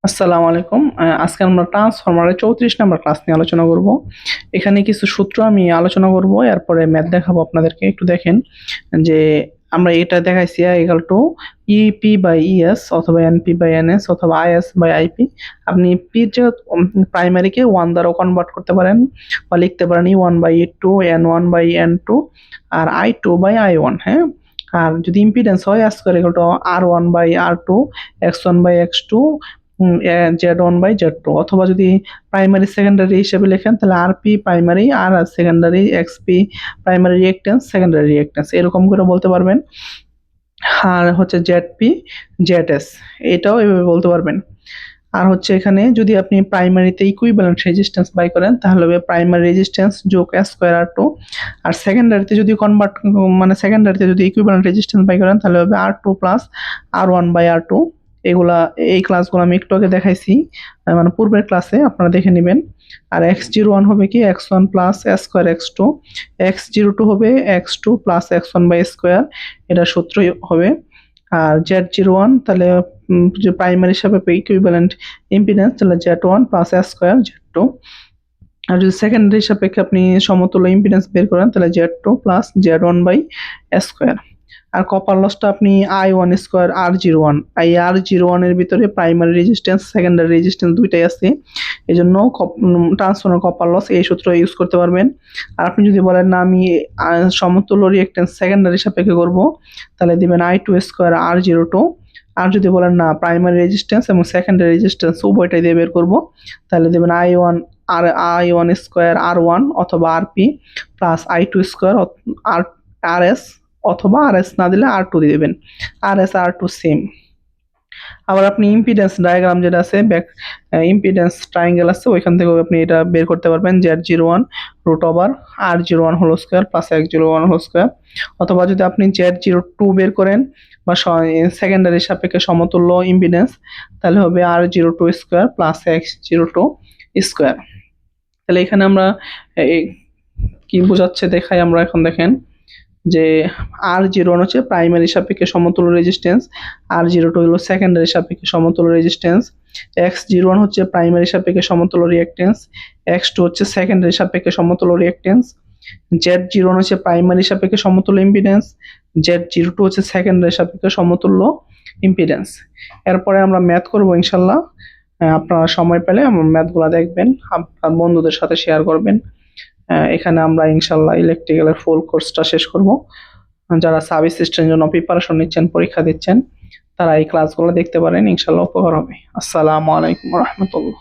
আসসালামু আলাইকুম। আজকে আমরা ট্রান্সফরমারের 34 নাম্বার ক্লাস নিয়ে আলোচনা করব। এখানে কিছু সূত্র আমি আলোচনা করব, এরপরে ম্যাথ দেখাবো আপনাদেরকে। একটু দেখেন যে আমরা এটা দেখাইছি equal to EP by ES অথবা এনপি বাই এনএস অথবা আইএস বাই আইপি। আপনি পি যে প্রাইমারিকে 1 দ্বারাও কনভার্ট করতে পারেন বা লিখতে পারেন E one by E two, N one by N two আর আই2 বাই আই1। হ্যাঁ, আর যদি ইম্পিডেন্স হয় আজ করে equal to R one by R two, X one by X two, Z1 by Z2। অথবা যদি প্রাইমারি সেকেন্ডারি হিসেবে লেখেন তাহলে আরপি প্রাইমারি আর secondary, XP primary reactance, secondary reactance, এরকম করে বলতে পারবেন। আর হচ্ছে জেডপি, জেডএস, এটাও এভাবে বলতে পারবেন। আর হচ্ছে এখানে যদি আপনি প্রাইমারিতে ইকুইভ্যালেন্ট রেজিস্ট্যান্স বাই করেন তাহলে হবে প্রাইমারি রেজিস্ট্যান্স যোগ এস স্কয়ার আর টু। আর সেকেন্ডারিতে যদি কনভার্ট সেকেন্ডারিতে যদি ইকুইভ্যালেন্ট রেজিস্ট্যান্স বাই করেন তাহলে হবে R two plus R one by R two. এগুলা এই ক্লাসগুলো আমি একটু আগে দেখাইছি, পূর্বের ক্লাসে আপনারা দেখে নেবেন। আর x01 হবে কি x1 plus S square x2, x02 হবে x2 plus x1 by square, এটা সূত্র হবে। আর Z01 তাহলে যে প্রাইমারি হিসাবে ইকুইভ্যালেন্ট ইম্পিডেন্স তাহলে Z1 plus S square Z2। আর যদি সেকেন্ডারি সাপেক্ষে আপনি সমতুল্য ইম্পিডেন্স বের করেন তাহলে Z2 plus Z1 by S square. আর কপার লসটা আপনি I1 স্কয়ার R01, এই R01 এর ভিতরে প্রাইমারি রেজিস্ট্যান্স সেকেন্ডারি রেজিস্ট্যান্স দুইটাই আছে, এই জন্য ট্রান্সফরমার কপার লস এই সূত্র ইউজ করতে পারবেন। আর আপনি যদি বলেন না আমি সমতুল্য রিঅ্যাকট্যান্স সেকেন্ডারি সাপেক্ষে করব তাহলে দিবেন I2 স্কয়ার R02। আর যদি বলেন না প্রাইমারি রেজিস্ট্যান্স এবং সেকেন্ডারি রেজিস্ট্যান্স উভয়টাই দিয়ে বের করব তাহলে দেবেন I1 স্কয়ার R1 অথবা RP plus I2 square RS অথবা RS না দিলে R2 দিয়ে দেবেন। RS R2 same. আবার আপনি ইম্পিডেন্স ডায়াগ্রাম যেটা আছে, ইম্পিডেন্স ট্রায়াঙ্গেল আছে, ওইখান থেকে আপনি এটা বের করতে পারবেন Z01 root over R01 whole square plus X01 whole square. অথবা যদি আপনি Z02 বের করেন বা সেকেন্ডারি সাপেক্ষে সমতুল্য ইম্পিডেন্স তাহলে হবে R02 square plus X02 square. তাহলে এখানে আমরা কি বোঝাচ্ছে দেখাই আমরা এখন। দেখেন যে R01 হচ্ছে প্রাইমারি সাপেক্ষে সমতুল্য রেজিস্ট্যান্স, R02 হলো সেকেন্ডারি সাপেক্ষে সমতুল্য রেজিস্ট্যান্স, X01 হচ্ছে প্রাইমারি সাপেক্ষে সমতুল্য রিঅ্যাকট্যান্স, X2 হচ্ছে সেকেন্ডারি সাপেক্ষে সমতুল্য রিঅ্যাকট্যান্স, Z01 হচ্ছে প্রাইমারি সাপেক্ষে সমতুল্য ইম্পিডেন্স, Z02 হচ্ছে সেকেন্ডারি সাপেক্ষে সমতুল্য ইম্পিডেন্স। এরপরে আমরা ম্যাথ করব ইনশাল্লাহ। আপনারা সময় পেলে আমার ম্যাথগুলো দেখবেন, আপনার বন্ধুদের সাথে শেয়ার করবেন। এখানে আমরা ইনশাল্লাহ ইলেকট্রিক্যালের ফুল কোর্সটা শেষ করব। যারা সাব অ্যাসিস্ট্যান্টের জন্য প্রিপারেশন নিচ্ছেন, পরীক্ষা দিচ্ছেন, তারা এই ক্লাসগুলো দেখতে পারেন, ইনশাল্লাহ উপকার হবে। আসসালামু আলাইকুম ওয়া রাহমাতুল্লাহ।